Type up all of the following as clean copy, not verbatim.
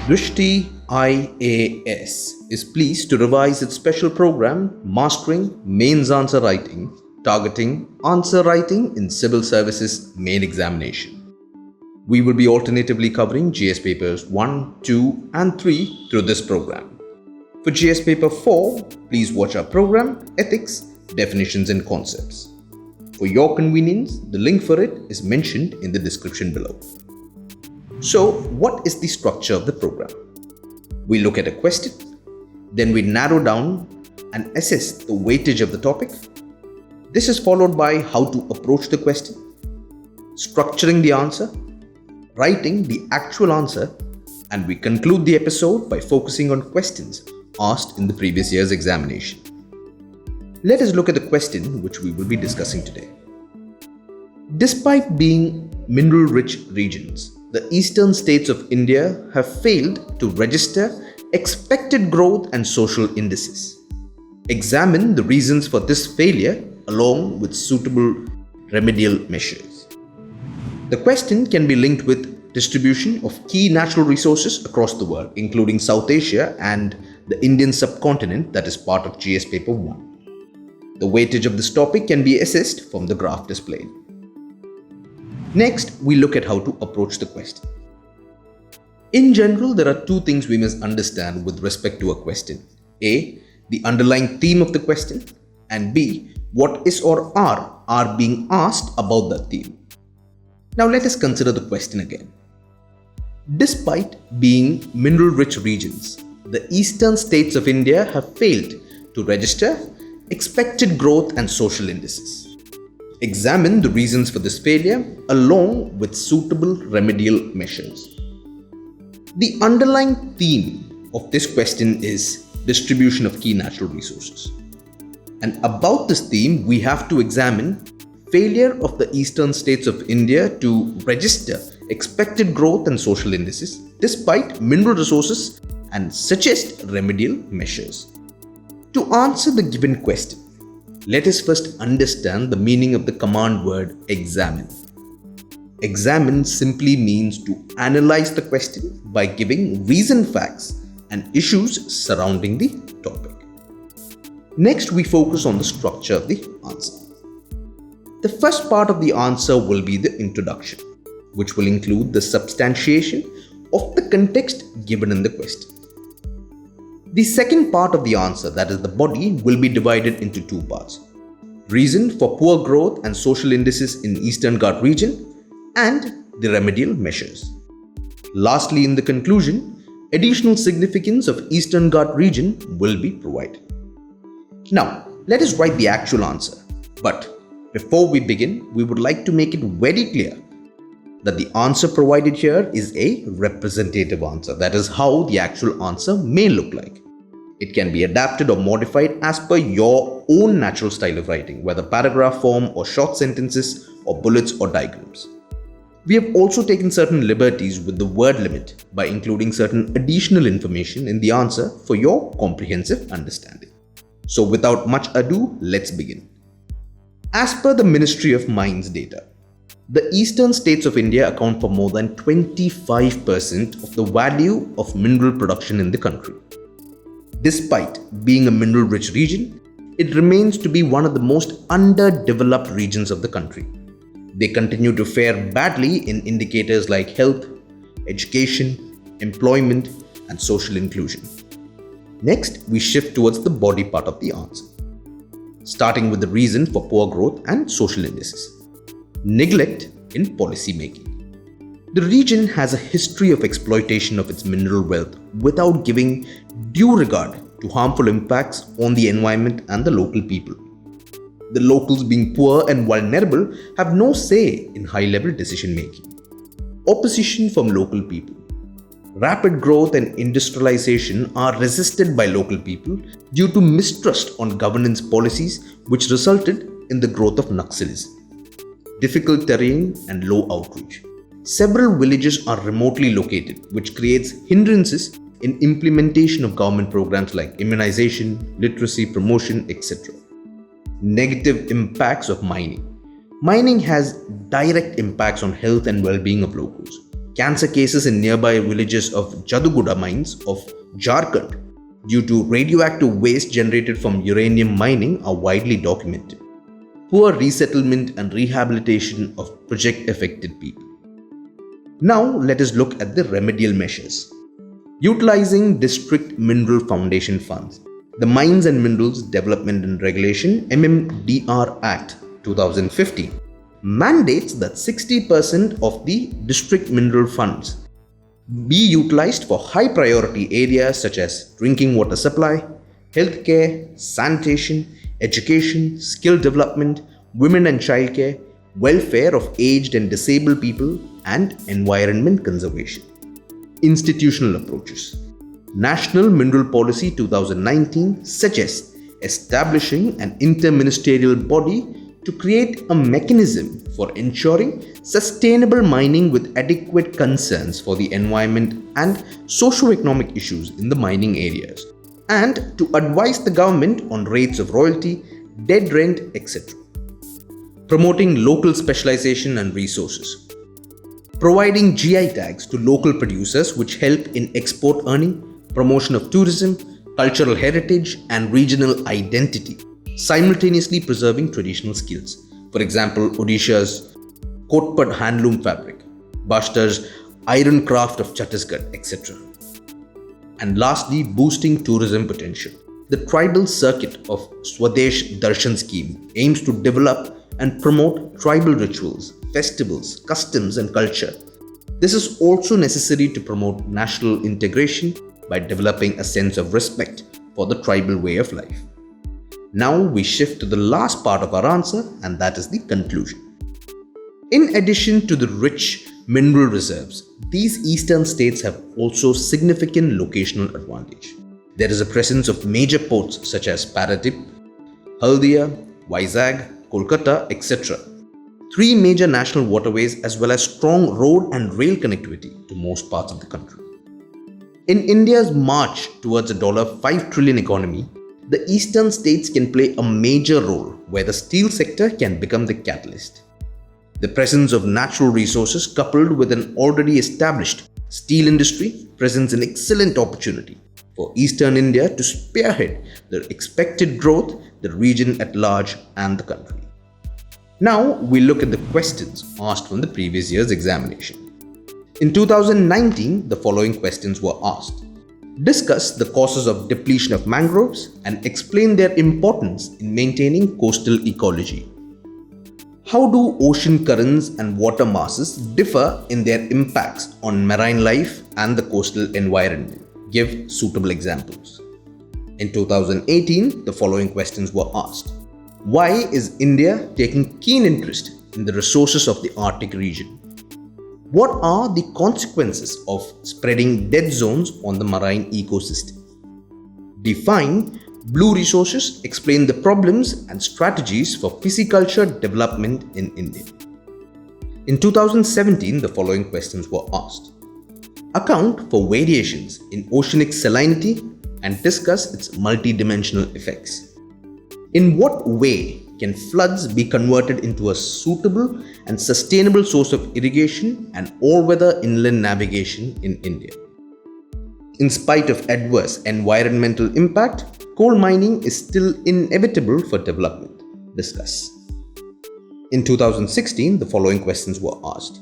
Drishti IAS is pleased to revise its special program Mastering Mains Answer Writing, targeting answer writing in Civil Services Main Examination. We will be alternatively covering GS papers 1, 2 and 3 through this program. For GS paper 4, please watch our program Ethics, Definitions and Concepts. For your convenience, the link for it is mentioned in the description below. So, what is the structure of the program? We look at a question, then we narrow down and assess the weightage of the topic. This is followed by how to approach the question, structuring the answer, writing the actual answer, and we conclude the episode by focusing on questions asked in the previous year's examination. Let us look at the question which we will be discussing today. Despite being mineral-rich regions, the eastern states of India have failed to register expected growth and social indices. Examine the reasons for this failure along with suitable remedial measures. The question can be linked with distribution of key natural resources across the world, including South Asia and the Indian subcontinent that is part of GS paper 1. The weightage of this topic can be assessed from the graph displayed. Next, we look at how to approach the question. In general, there are two things we must understand with respect to a question. A, the underlying theme of the question, and B, what is or are being asked about that theme. Now let us consider the question again. Despite being mineral-rich regions, the eastern states of India have failed to register expected growth and social indices. Examine the reasons for this failure along with suitable remedial measures. The underlying theme of this question is distribution of key natural resources. And about this theme, we have to examine failure of the eastern states of India to register expected growth and social indices despite mineral resources and suggest remedial measures. To answer the given question, let us first understand the meaning of the command word examine. Examine simply means to analyze the question by giving recent facts and issues surrounding the topic. Next, we focus on the structure of the answer. The first part of the answer will be the introduction, which will include the substantiation of the context given in the question. The second part of the answer, that is the body, will be divided into two parts. Reason for poor growth and social indices in Eastern Ghat region and the remedial measures. Lastly, in the conclusion, additional significance of Eastern Ghat region will be provided. Now, let us write the actual answer. But before we begin, we would like to make it very clear that the answer provided here is a representative answer. That is how the actual answer may look like. It can be adapted or modified as per your own natural style of writing, whether paragraph form or short sentences or bullets or diagrams. We have also taken certain liberties with the word limit by including certain additional information in the answer for your comprehensive understanding. So without much ado, let's begin. As per the Ministry of Mines data, the eastern states of India account for more than 25% of the value of mineral production in the country. Despite being a mineral-rich region, it remains to be one of the most underdeveloped regions of the country. They continue to fare badly in indicators like health, education, employment, and social inclusion. Next, we shift towards the body part of the answer, starting with the reason for poor growth and social indices. Neglect in policy making. The region has a history of exploitation of its mineral wealth without giving due regard to harmful impacts on the environment and the local people. The locals, being poor and vulnerable, have no say in high-level decision making. Opposition from local people. Rapid growth and industrialization are resisted by local people due to mistrust on governance policies, which resulted in the growth of Naxalism. Difficult terrain and low outreach. Several villages are remotely located, which creates hindrances in implementation of government programs like immunization, literacy promotion, etc. Negative impacts of mining. Mining has direct impacts on health and well-being of locals. Cancer cases in nearby villages of Jaduguda mines of Jharkhand due to radioactive waste generated from uranium mining are widely documented. Poor resettlement and rehabilitation of project affected people. Now let us look at the remedial measures. Utilizing District Mineral Foundation funds. The Mines and Minerals Development and Regulation MMDR Act 2015 mandates that 60% of the district mineral funds be utilized for high priority areas such as drinking water supply, healthcare, sanitation, education, skill development, women and childcare, welfare of aged and disabled people, and environment conservation. Institutional approaches. National Mineral Policy 2019 suggests establishing an interministerial body to create a mechanism for ensuring sustainable mining with adequate concerns for the environment and socio-economic issues in the mining areas, and to advise the government on rates of royalty, dead rent, etc. Promoting local specialization and resources. Providing GI tags to local producers which help in export earning, promotion of tourism, cultural heritage, and regional identity, simultaneously preserving traditional skills. For example, Odisha's Kotpad handloom fabric, Bashtar's iron craft of Chhattisgarh, etc. And lastly, boosting tourism potential. The tribal circuit of Swadesh Darshan scheme aims to develop and promote tribal rituals, festivals, customs, and culture. This is also necessary to promote national integration by developing a sense of respect for the tribal way of life. Now we shift to the last part of our answer, and that is the conclusion. In addition to the rich mineral reserves, these eastern states have also significant locational advantage. There is a presence of major ports such as Paradip, Haldia, Vizag, Kolkata, etc. 3 major national waterways as well as strong road and rail connectivity to most parts of the country. In India's march towards a $5 trillion economy, the eastern states can play a major role where the steel sector can become the catalyst. The presence of natural resources coupled with an already established steel industry presents an excellent opportunity for eastern India to spearhead the expected growth, the region at large, and the country. Now we look at the questions asked from the previous year's examination. In 2019, the following questions were asked. Discuss the causes of depletion of mangroves and explain their importance in maintaining coastal ecology. How do ocean currents and water masses differ in their impacts on marine life and the coastal environment? Give suitable examples. In 2018, the following questions were asked. Why is India taking keen interest in the resources of the Arctic region? What are the consequences of spreading dead zones on the marine ecosystem? Define blue resources, explain the problems and strategies for pisciculture development in India. In 2017, the following questions were asked. Account for variations in oceanic salinity and discuss its multidimensional effects. In what way can floods be converted into a suitable and sustainable source of irrigation and all-weather inland navigation in India? In spite of adverse environmental impact, coal mining is still inevitable for development. Discuss. In 2016, the following questions were asked.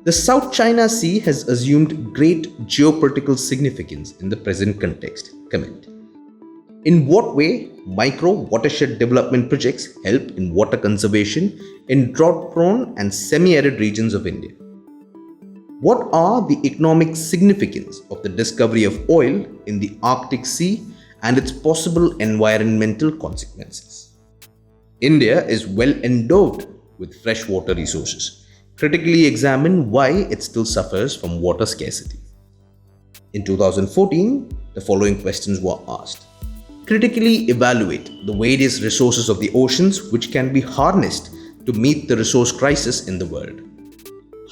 The South China Sea has assumed great geopolitical significance in the present context. Comment. In what way micro watershed development projects help in water conservation in drought-prone and semi-arid regions of India? What are the economic significance of the discovery of oil in the Arctic Sea and its possible environmental consequences? India is well endowed with freshwater resources. Critically examine why it still suffers from water scarcity. In 2014, the following questions were asked. Critically evaluate the various resources of the oceans which can be harnessed to meet the resource crisis in the world.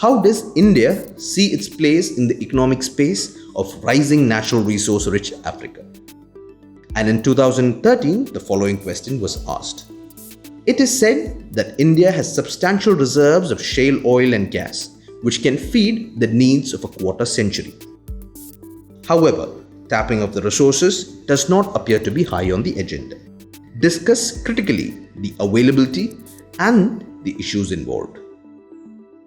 How does India see its place in the economic space of rising natural resource-rich Africa? And in 2013, the following question was asked. It is said that India has substantial reserves of shale oil and gas. which can feed the needs of a quarter century. However, tapping of the resources does not appear to be high on the agenda. Discuss critically the availability and the issues involved.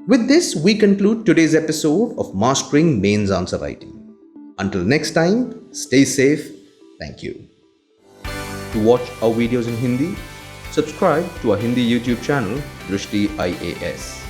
With this, we conclude today's episode of Mastering Mains Answer Writing. Until next time, stay safe. Thank you. To watch our videos in Hindi, subscribe to our Hindi YouTube channel Drishti IAS.